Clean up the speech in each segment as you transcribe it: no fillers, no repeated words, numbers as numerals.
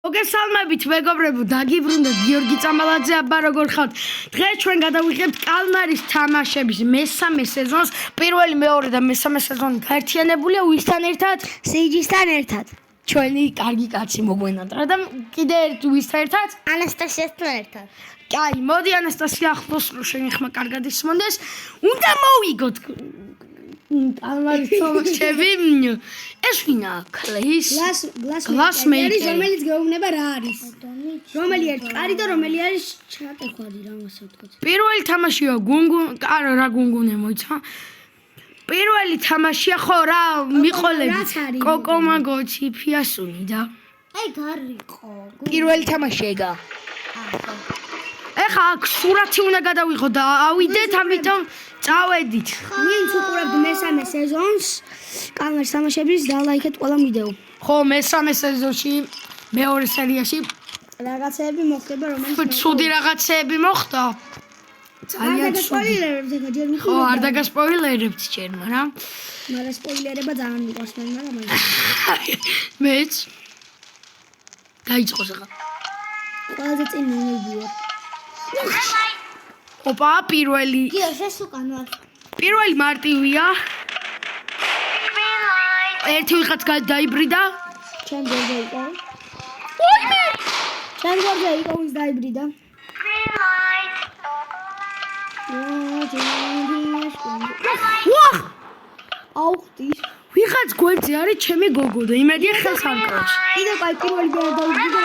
მოგესალმებით მეგობრებო, დაგიბრუნდეთ გიორგი წამალაძე აბა როგორ ხართ? დღეს ჩვენ გადავიღებთ კალმარის თამაშების მესამე სეზონს. პირველი, მეორე და მესამე სეზონი გაერთიანებულია ვისთან ერთად? სიჯისთან ერთად. ჩვენი კარგი კაცი მოგვენატრა და კიდე ერთ ვისთან ერთად? ანასტასიასთან ერთად. კაი, მოდი ანასტასია ახლოს რო შენი ხმა კარგად ისმონდეს. უნდა მოვიგოთ კალმარის თამაშები. ეს ვინა? გლასმეიკერი, რომელიც გეუბნება რა არის. რომელი არის კარი და რომელი არის ჩატეხვადი, რამასე ვთქვათ. პირველი თამაშია რა გუნგუნე მოიცა. პირველი თამაშია ხო რა მიყოლებით კოკომაგოჩი ფიასუნი და აი გარიყო. პირველი თამაში ეგა. ეხა აქ სურათი უნდა გადავიღო და ავიდეთ, ამიტომ წავედით. ვინც უყურებთ მესამე სეზონს კალმარის თამაშების დალაიქეთ ყველა ვიდეო. ხო, მესამე სეზონში მეორე სერიაში რაღაცეები მოხდება, რომელიც ცუდი რაღაცეები მოხდა. ძალიან სპოილერებს ეხა ჯერ ხო, არ დაგასპოილერებთ ჯერ, მაგრამ სპოილერება ძალიან მიყვარს მე, მაგრამ მეც დაიწყოს ახლა. ყველაზე წინ მოვიდიო. ოპა, პირველი ეს უკან ვარ. პირველი მარტივია. ერთი ვიღაც დაიბრიდა. ჩემ გორზე იყო. ოიმე! ჩემ გორზე იყო ის დაიბრიდა. ვახ! აუხტი. ვიღაც გვერდზე არის ჩემი გოგო და იმედია ხელს არ კრავს. კიდე კაი პირველი გორა დაიბრიდა.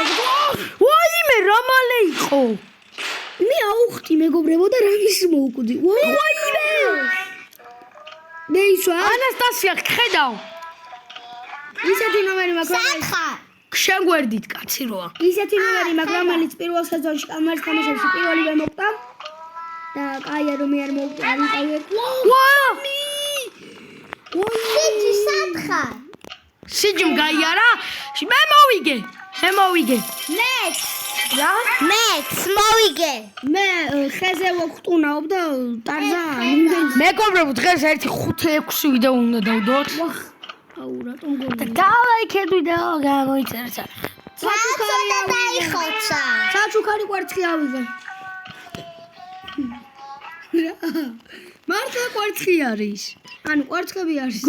ოიმე, რა მალე იყო? მე აუხტი მეგობრებო და რამის მოუკვდი. ოიმე! მე ისვა ანასტასია, ხედავ. ისეთი ნომერი მაქვს. სათხა. შეგვერდით კაცი როა. ისეთი ნომერი მაქვს, რომელიც პირველ სეზონში კალმარის თამაშებში პირველივე მოკვდა. და კაია რომ მე არ მოვკვდა, არ ვიყავი. ვა! სიჯი სათხა. სიჯი გაიარა? მე მოვიგე. მეც. რა? მეც მოვიგე. მე ხეზე ვოხტუნაობ და ტარზანი. მეგობრებო, დღეს 1-5-6 ვიდეო უნდა დავდოთ. აუ რატომ გონი? დალაიქეთ ვიდეო გამოიწერეთ. საჩუქარი დაიხოცა. საჩუქარი კვერცხი ავიღე. მართლა კვერცხი არის. ანუ კვერცხები არის.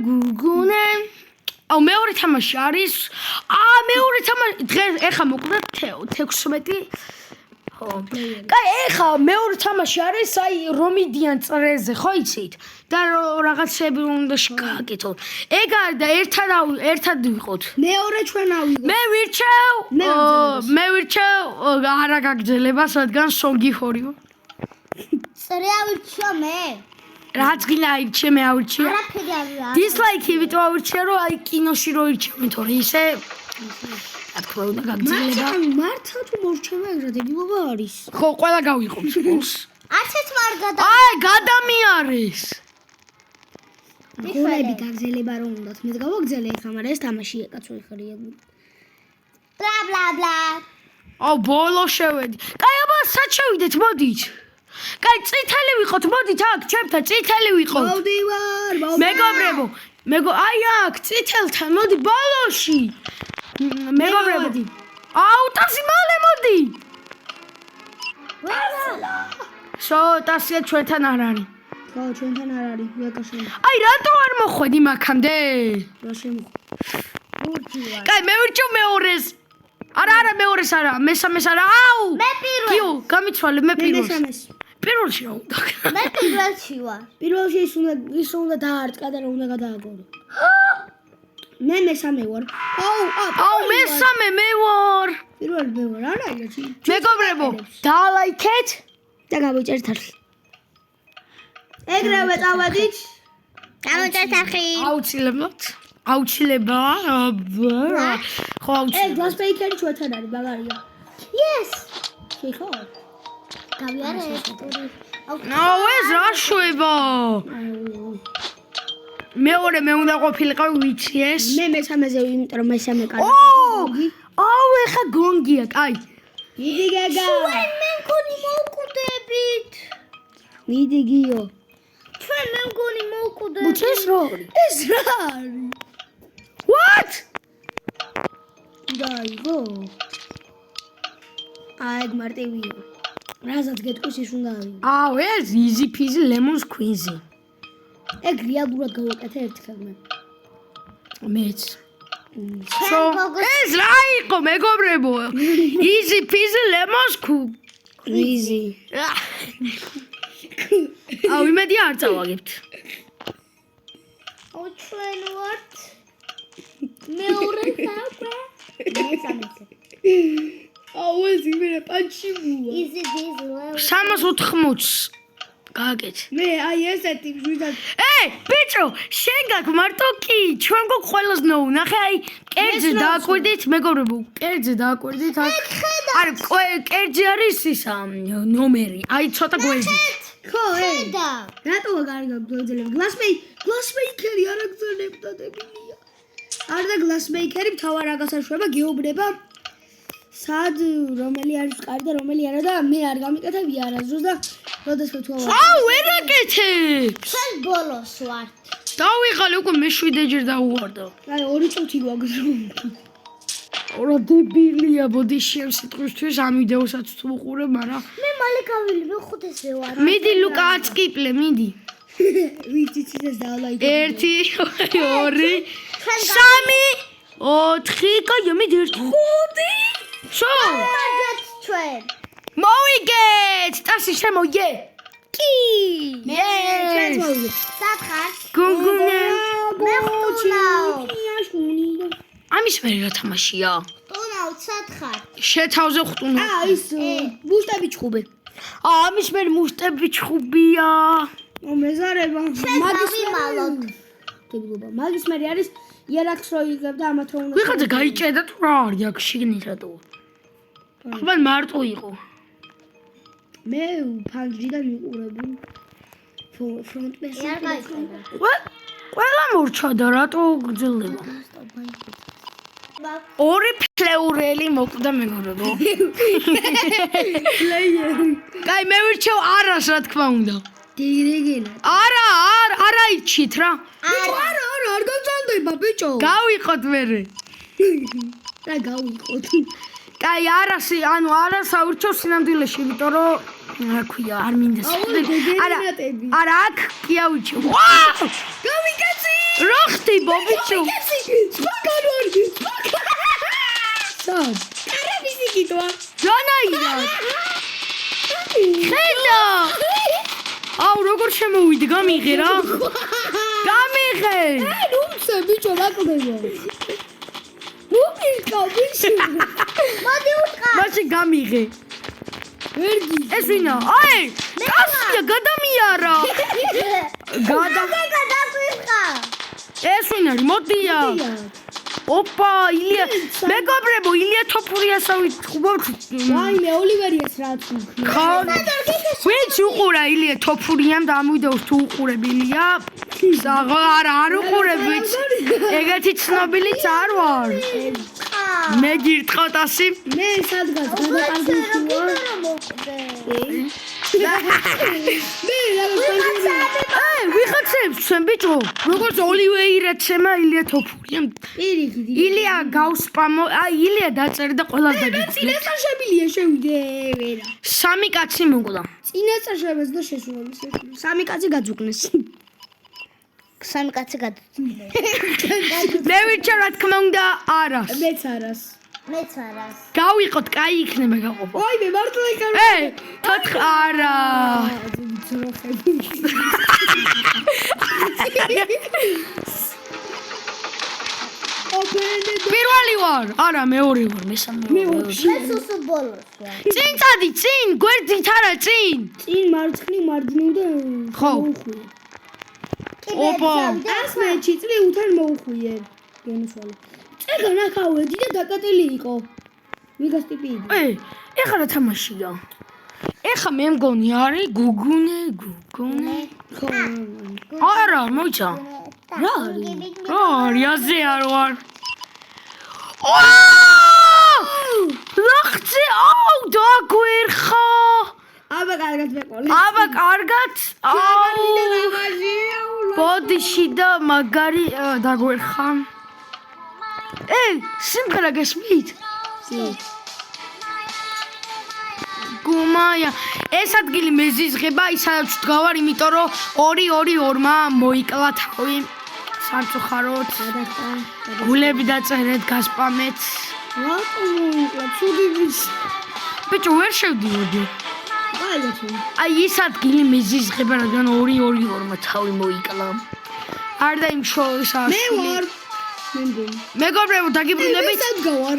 გუგუნე. აუ მეორე თამაში არის. მეორე თამაში დღეს ეხა მოკვდა 16. ხო. კაი, ეხა მეორე თამაში არის, აი რომიდიან წრეზე, ხო იცით? და რაღაცები უნდა შეგაკეთოთ. ეგ არის და ერთად ვიყოთ. მეორე ჩვენ ავიღოთ. მე ვირჩევ არა გაგძელებას, რადგან სონგი ხორიო. წრე ავირჩიო მე. რაც გინდა აირჩე, მე ავირჩიე. არაფერი ავიღე. დისლაიკი ვიტო ავირჩიე, რომ აი კინოში რო ირჩევენ, თორე ისე რა თქმა უნდა გაგძელება. მართლა თუ მორჩება ეგ რა დეგილობა არის. ხო, ყველა გავიყობს გულს. არცეთ არ გადა. აი, გადამიარეს. გულები გაგძელება რომ უნდათ. მე გავაგძელე ხა, მაგრამ ეს თამაშია კაცო ეხარია. ბლა ბლა ბლა. აუ, ბოლო შევედი. კაი, აბა სად შევიდეთ, მოდით. კაი, წითელი ვიყოთ, მოდით აქ, ჩემთან წითელი ვიყოთ. მოვდივარ, მეგობრებო, აი აქ, წითელთან, მოდი ბოლოში. მეგობრებო. აუ, ტასი მალე მოდი. ვალა. ტასია ჩვენთან არ არის. ხო, ჩვენთან არ არის, ვიაკაშენ. აი, რატო არ მოხვედი მაქამდე? რა შემოხვდა? კაი, მე ვირჩევ მეორეს. არა, მეორეს არა, მესამეს არა. აუ! მე პირველ. კიო, გამიცვალე, მე პირველს. მესამეს. პირველში რა უნდა? მე პირველში ვარ. პირველში ის უნდა დაარტყა და რა უნდა გადააგორო. მე მესამე ვარ. აუ, მესამე მე ვარ. პირველი მე ვარ, არა იცი. მეგობრებო, დალაიქეთ და გავიწერთ არხი. ეგრევე წავედით. გავიწერთ არხი. აუცილებლად. ხო, ეგ გლასპეიკერი ჩვენთან არის, ბაგარია. Yes. შეხო. გავიარე. აუ, ეს რა შვება? მეორე მე უნდა ყოფილიყავი, ვიცი ეს? მე მესამეზე იმიტომ რომ მესამე კარი. აუ, ეხა გონგია, კაი. მიდი გეგა. ჩვენ მე მგონი მოვკვდებით. მიდი გიო. ჩვენ მე მგონი მოვკვდებით. ეს რა არის? What? დაიღო? აი მარტივია. რაზაც გეტყვის ის უნდა ავიღო. აუ ეს easy peasy lemon squeezy. ეგ რეალურად გავაკეთე ერთხელ მე. მეც. ეს რა იყო მეგობრებო? easy peasy lemon squeezy. აუ იმედი არ წავაგებთ. აუ ჩვენ ვართ. მეორე საკვე. მესამეზე. აუ ეს იმერე პანჩიბუა. Easy peasy. 380. გააკეთე. მე აი ესეთი ვიდად. ბიჭო, შენ გაქვს მარტო კი, ჩვენ გვაქვს ყველას ნოუ. ნახე აი, კერძზე დააკვირდით, მეგობრებო, კერძზე დააკვირდით. არა, კერძზე არის ისა ნომერი. აი ცოტა გვერდით. ხო, ხედა. რატო კარგი გაგძლებ? გლასმეიკერი არ აგრძელებდა დებილია. არ და გლასმეიკერი მთავარ აგასაშვება გეუბნება სად რომელი არის კარგი და რომელი არა და მე არ გამიკეთებია არასდროს და როდესაც თუ აუ, ვერ აკეთე. ჩვენ ბოლოს ვართ. დავიღალე უკვე მე-7-ჯერ დაუვარდა. აი 2 წუთი გვაქვს რომ. რა დებილია ბოდი შენ სიტყვისთვის ამ ვიდეოსაც თუ უყურებ, მაგრამ მე მალე გავილიბე 5-ზე ვარ. მიდი ლუკა აწკიპლე, მიდი. ვიცი ცის დალაიქე. 1 2 3 4 კაი მიდი 1 5 შო მაგათ ჩვენ. მოვიგეთ ტასი შემოიე კი ჩვენ მოვიგეთ. სათხარ. გუნგუნე მე ხტუნავ. ამის მე რა თამაშია ხტუნავ სათხარ. შეთავზე ხტუნა ის ბუშტები ჩხუბე. ამის მე მუშტები ჩხუბია მეზარება მაგის მალოთ. დებილობა მაგის მე არის იერაქს რო იღებ და ამათ რო უნდა ვიღაცა გაიჭედა თუ რა არის აქ შიგნით რატო ხმან მარტო იყო მე ფანჯრიდან მიყურები ფრონტმენს არ გაიჭედა ყველა მორჩა და რატო გძელდება ორი ფლეურელი მოკვდა მეგობრებო პლეიერი კაი მე ვირჩევ არას რა თქმა უნდა დილეგენა არა იჩით რა არა არ გაგზავნება ბიჭო გავიყოთ მერე რა გავიყოთ კაი არასი ანუ არასა ურჩევ სინამდვილეში იმიტომ რომ რა ქვია არ მინდა არა აქ კი ავიჩევ გავიკაცი რა ხტიბო ბიჭო სპაგანორი სად კარაბისი გიტვა ჯანაირა ხედა აუ როგორ შემოვიდი გამიღე რა გამიღე აი ნუცე ბიჭო რა კდება ნუ მიყავ ბიჭო მოდი უტყა მაშინ გამიღე ვერგი ეს ვინა აი კაცია გადამიარა გადაგვიყა ეს ვინ არის მოდია ოპა ილია მეგობრებო ილია თოფურიასავით ხუბობთ ვაიმე ოლივერიას რაც ხო ვინც უყურა ილია თოფურიამ და ამ ვიდეოს თუ უყურებ ილია არა არ უყურებ ვინც ეგეთი ცნობილიც არ ვარ მე გირტყავთ ასი მე სადღაც გადაყარგულიყო ვიღაცებს ჩვენ ბიჭო როგორც ოლივეირა ცემა ილია თოფურიამ პირიქით ილია გავსპამო აი ილია დაწერა და ყველას დაგიწყდა წინასწარშებილია შევიდე ვერა სამი კაცი მოკვდა წინასწარშებას და შესრულების სამი კაცი გაძუკნეს სამი კაცი გაძუკნეს მე ვირჩევ რა თქმა უნდა არას მეც არას გავიყოთ კაი იქნება გაყოფა ой მე მართლა იქარ თოთხ არა პირველი ვარ არა მეორე ვარ მესამე ვარ მე სუსუ ბოლოს ვარ წინ წადი წინ გვერდით არა წინ მარცხნი მარჯვნივ და ხო ოპა ას მე ჩიწლი უთან მოუხვიე გენუსვალე წეგა ნახავედი და დაკატილი იყო ვიგას ტიპი ეხლა რა თამაშია ეხლა მე მგონი არის გუგუნე ხო არა მოიცა რა არის აზე არ ვარ ლახცე აუ დაგვერხა აბა კარგად მეყოლე აბა კარგად აუ ბოდიში და მაგარი დაგვერხა სიმღერა გესმით? გუმაია, ეს ადგილი მეზიზღება, ისაც ვდგავარ, იმიტომ რომ 2-2-2-მა მოიკლა თავი. სამწუხაროდ. გულები დაწერეთ, გასპამეთ. რატომ მოიკლა? ცუდი ვიცი. ბიჭო, ვერ შევდიოდი. აიღე. აი ეს ადგილი მეზიზღება, რადგან 2-2-2-მა თავი მოიკლა. არ დაიმშოვა. მე ვარ. მე მგონი. მეგობრებო, დაგიბრუნებით. მე სად გავარ?